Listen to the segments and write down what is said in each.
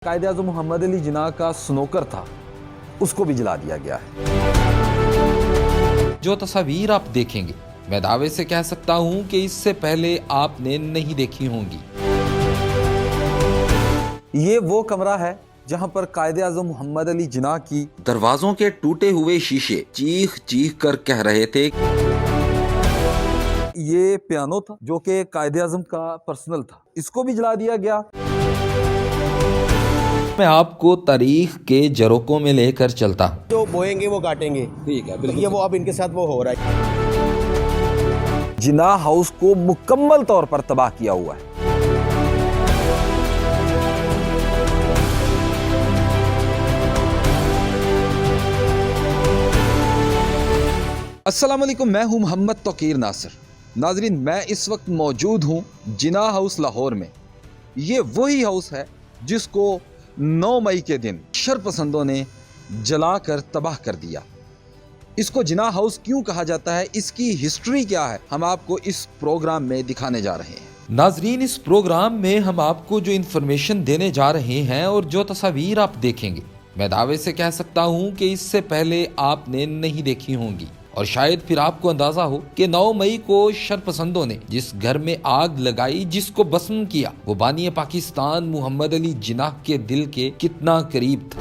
कायद-ए-आज़म मोहम्मद अली जिन्ना का स्नोकर था, उसको भी जला दिया गया है। जो तस्वीर आप देखेंगे, मैं दावे से कह सकता हूं कि इससे पहले आपने नहीं देखी होंगी। ये वो कमरा है जहां पर कायद-ए-आज़म मोहम्मद अली जिन्ना की दरवाजों के टूटे हुए शीशे चीख चीख कर कह रहे थे। ये पियानो था जो कि कायद-ए-आज़म का पर्सनल था, इसको भी जला दिया गया। मैं आपको तारीख के जरोकों में लेकर चलता हूँ। जो बोएंगे वो काटेंगे। ठीक है, तो ये वो अब इनके साथ वो हो रहा है। जिन्ना हाउस को मुकम्मल तौर पर तबाह किया हुआ है। अस्सलाम वालेकुम, मैं हूं मोहम्मद तौकीर नासिर। नाजरीन, मैं इस वक्त मौजूद हूं जिन्ना हाउस लाहौर में। ये वही हाउस है जिसको 9 मई के दिन शरपसंदों ने जलाकर तबाह कर दिया। इसको जिन्ना हाउस क्यों कहा जाता है, इसकी हिस्ट्री क्या है, हम आपको इस प्रोग्राम में दिखाने जा रहे हैं। नाजरीन, इस प्रोग्राम में हम आपको जो इन्फॉर्मेशन देने जा रहे हैं और जो तस्वीर आप देखेंगे, मैं दावे से कह सकता हूं कि इससे पहले आपने नहीं देखी होंगी। और शायद फिर आपको अंदाजा हो कि 9 मई को शरपसंदों ने जिस घर में आग लगाई, जिसको भस्म किया, वो बानी पाकिस्तान मोहम्मद अली जिन्ना के दिल के कितना करीब था।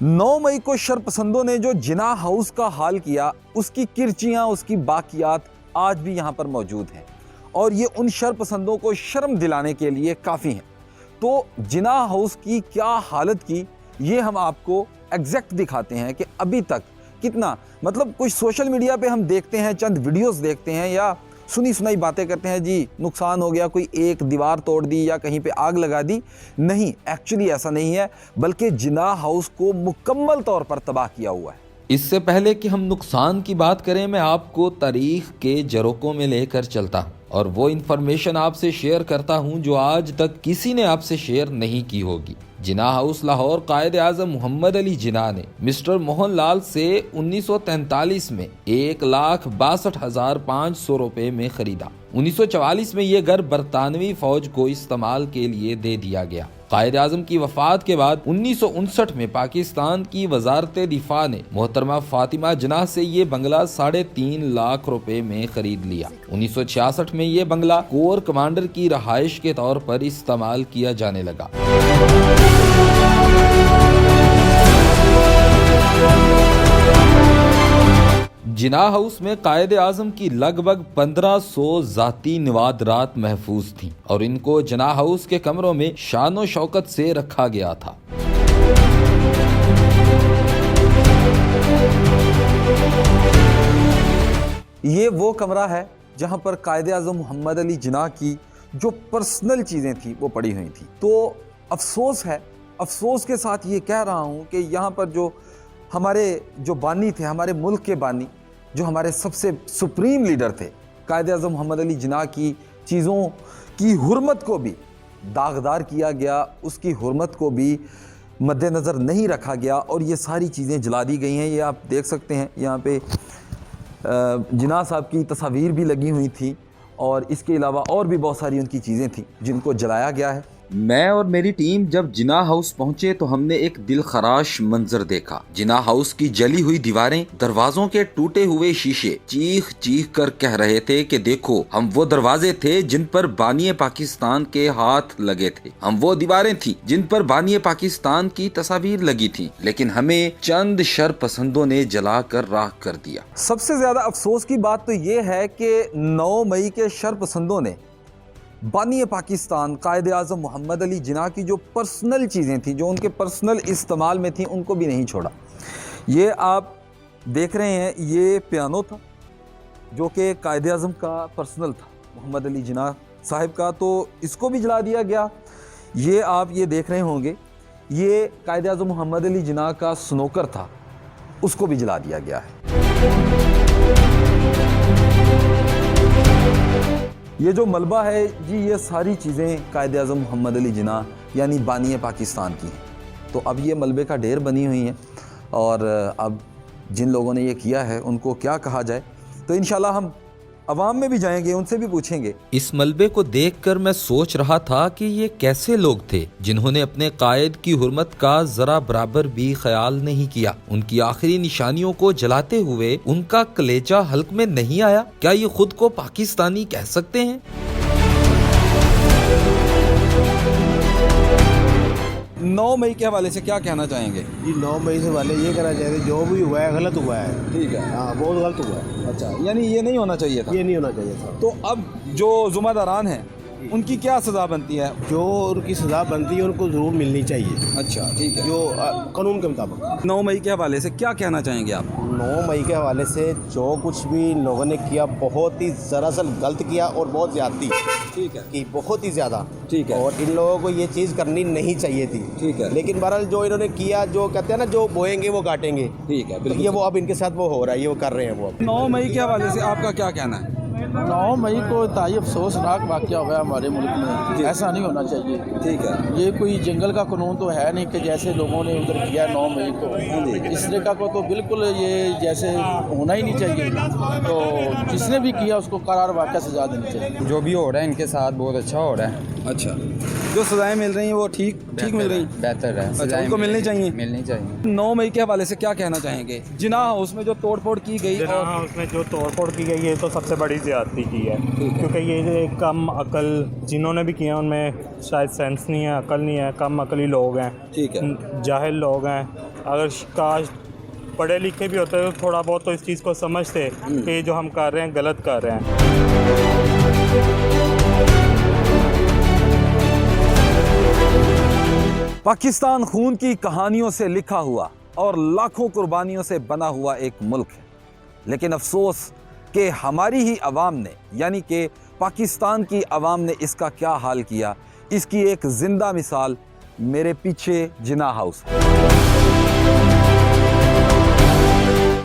नौ मई को शरपसंदों ने जो जिन्ना हाउस का हाल किया, उसकी किरचियां, उसकी बाकियात आज भी यहाँ पर मौजूद हैं और ये उन शरपसंदों को शर्म दिलाने के लिए काफ़ी हैं। तो जिन्ना हाउस की क्या हालत की, ये हम आपको एग्जैक्ट दिखाते हैं कि अभी तक कितना, मतलब कुछ सोशल मीडिया पे हम देखते हैं, चंद वीडियोस देखते हैं या सुनी सुनाई बातें करते हैं, जी नुकसान हो गया, कोई एक दीवार तोड़ दी या कहीं पे आग लगा दी। नहीं, एक्चुअली ऐसा नहीं है, बल्कि जिन्ना हाउस को मुकम्मल तौर पर तबाह किया हुआ है। इससे पहले कि हम नुकसान की बात करें, मैं आपको तारीख के जरोकों में लेकर चलता हूँ और वो इन्फॉर्मेशन आपसे शेयर करता हूँ जो आज तक किसी ने आपसे शेयर नहीं की होगी। जिन्ना हाउस लाहौर कायद-ए-आज़म मोहम्मद अली जिन्ना ने मिस्टर मोहन लाल से 1943 में 1,62,500 रुपए में खरीदा। 1944 में ये घर बरतानवी फौज को इस्तेमाल के लिए दे दिया गया। कायद-ए-आज़म की वफात के बाद 1959 में पाकिस्तान की वजारत दिफा ने मोहतरमा फातिमा जिन्ना से ये बंगला 3.5 लाख रुपए में खरीद लिया। 1966 में ये बंगला कोर कमांडर की रहाइश के तौर पर इस्तेमाल किया जाने लगा। जिन्ना हाउस में कायद-ए-आज़म की लगभग 1500 जाती नवादरात महफूज थीं और इनको जिन्ना हाउस के कमरों में शान शौकत से रखा गया था। ये वो कमरा है जहां पर कायद-ए-आज़म मोहम्मद अली जिन्ना की जो पर्सनल चीज़ें थी वो पड़ी हुई थी। तो अफसोस है, अफसोस के साथ ये कह रहा हूँ कि यहाँ पर जो हमारे जो बानी थे, हमारे मुल्क के बानी, जो हमारे सबसे सुप्रीम लीडर थे, कायद-ए-आज़म मोहम्मद अली जिन्ना की चीज़ों की हुर्मत को भी दागदार किया गया, उसकी हुर्मत को भी मद्देनज़र नहीं रखा गया और ये सारी चीज़ें जला दी गई हैं। ये आप देख सकते हैं, यहाँ पे जिन्ना साहब की तस्वीर भी लगी हुई थी और इसके अलावा और भी बहुत सारी उनकी चीज़ें थी जिनको जलाया गया है। मैं और मेरी टीम जब जिन्ना हाउस पहुंचे तो हमने एक दिलखराश मंजर देखा। जिन्ना हाउस की जली हुई दीवारें, दरवाजों के टूटे हुए शीशे चीख चीख कर कह रहे थे कि देखो, हम वो दरवाजे थे जिन पर बानी पाकिस्तान के हाथ लगे थे, हम वो दीवारें थी जिन पर बानी पाकिस्तान की तस्वीर लगी थी, लेकिन हमें चंद शरपसंदों ने जलाकर राख कर दिया। सबसे ज्यादा अफसोस की बात तो ये है कि 9 मई के शरपसंदों ने बानी पाकिस्तान कायद-ए-आज़म मोहम्मद अली जिन्ना की जो पर्सनल चीज़ें थी, जो उनके पर्सनल इस्तेमाल में थी, उनको भी नहीं छोड़ा। ये आप देख रहे हैं, ये पियानो था जो कि कायद-ए-आज़म का पर्सनल था, मोहम्मद अली जिन्ना साहिब का, तो इसको भी जला दिया गया। ये आप ये देख रहे होंगे, ये कायद-ए-आज़म मोहम्मद अली जिन्ना का स्नोकर था, उसको भी जला दिया गया है। ये जो मलबा है जी, ये सारी चीज़ें कायद-ए-आज़म मोहम्मद अली जिन्ना यानी बानी पाकिस्तान की हैं। तो अब ये मलबे का ढेर बनी हुई हैं और अब जिन लोगों ने ये किया है उनको क्या कहा जाए। तो इंशाल्लाह हम अवाम में भी जाएंगे, उनसे भी पूछेंगे। इस मलबे को देखकर मैं सोच रहा था कि ये कैसे लोग थे जिन्होंने अपने कायद की हुर्मत का जरा बराबर भी ख्याल नहीं किया। उनकी आखिरी निशानियों को जलाते हुए उनका कलेजा हल्क में नहीं आया। क्या ये खुद को पाकिस्तानी कह सकते हैं? 9 मई के हवाले से क्या कहना चाहेंगे? जी 9 मई से वाले ये कहना चाहते जो भी हुआ है गलत हुआ है। ठीक है। हाँ बहुत गलत हुआ है। अच्छा, यानी ये नहीं होना चाहिए था। ये नहीं होना चाहिए था। तो अब जो जुम्मेदारान हैं उनकी क्या सजा बनती है? जो उनकी सज़ा बनती है उनको ज़रूर मिलनी चाहिए। अच्छा, ठीक है। जो कानून के मुताबिक। 9 मई के हवाले से क्या कहना चाहेंगे आप? 9 मई के हवाले से जो कुछ भी इन लोगों ने किया बहुत ही दरअसल गलत किया और बहुत ज़्यादती ठीक है। की, बहुत ही ज़्यादा। ठीक है। और इन लोगों को ये चीज़ करनी नहीं चाहिए थी। ठीक है। लेकिन बहरहाल जो इन्होंने किया, जो कहते हैं ना जो बोएंगे वो काटेंगे। ठीक है, तो बिल्कुल। ये वो अब इनके साथ वो हो रहा है, ये वो कर रहे हैं वो अब। 9 मई के हवाले से आपका क्या कहना है? 9 मई को ताई अफसोसनाक वाक़या हुआ है हमारे मुल्क में। ऐसा नहीं होना चाहिए। ठीक है। ये कोई जंगल का कानून तो है नहीं कि जैसे लोगों ने उधर किया 9 मई को, इस तरीका को तो बिल्कुल ये जैसे होना ही नहीं चाहिए। तो जिसने भी किया उसको करार वाक़या सजा देनी चाहिए। जो भी हो रहा है इनके साथ बहुत अच्छा हो रहा है। अच्छा, जो सजाएं मिल रही हैं वो ठीक मिल रही हैं? बेहतर है। अच्छा, उनको मिलनी चाहिए। मिलनी चाहिए। 9 मई के हवाले से क्या कहना चाहेंगे? जिनाह हाउस में जो तोड़फोड़ की गई जिनाह और हाउस में जो तोड़फोड़ की गई है तो सबसे बड़ी ज़्यादती की है। क्योंकि ये कम अकल जिन्होंने भी किया उनमें शायद सेंस नहीं है, अकल नहीं है, कम अकली लोग हैं। ठीक है। जाहिल लोग हैं। अगर काश पढ़े लिखे भी होते तो थोड़ा बहुत तो इस चीज़ को समझते कि जो हम कर रहे हैं गलत कर रहे हैं। पाकिस्तान खून की कहानियों से लिखा हुआ और लाखों कुर्बानियों से बना हुआ एक मुल्क है, लेकिन अफसोस कि हमारी ही अवाम ने, यानी कि पाकिस्तान की अवाम ने इसका क्या हाल किया, इसकी एक जिंदा मिसाल मेरे पीछे जिनाह हाउस है।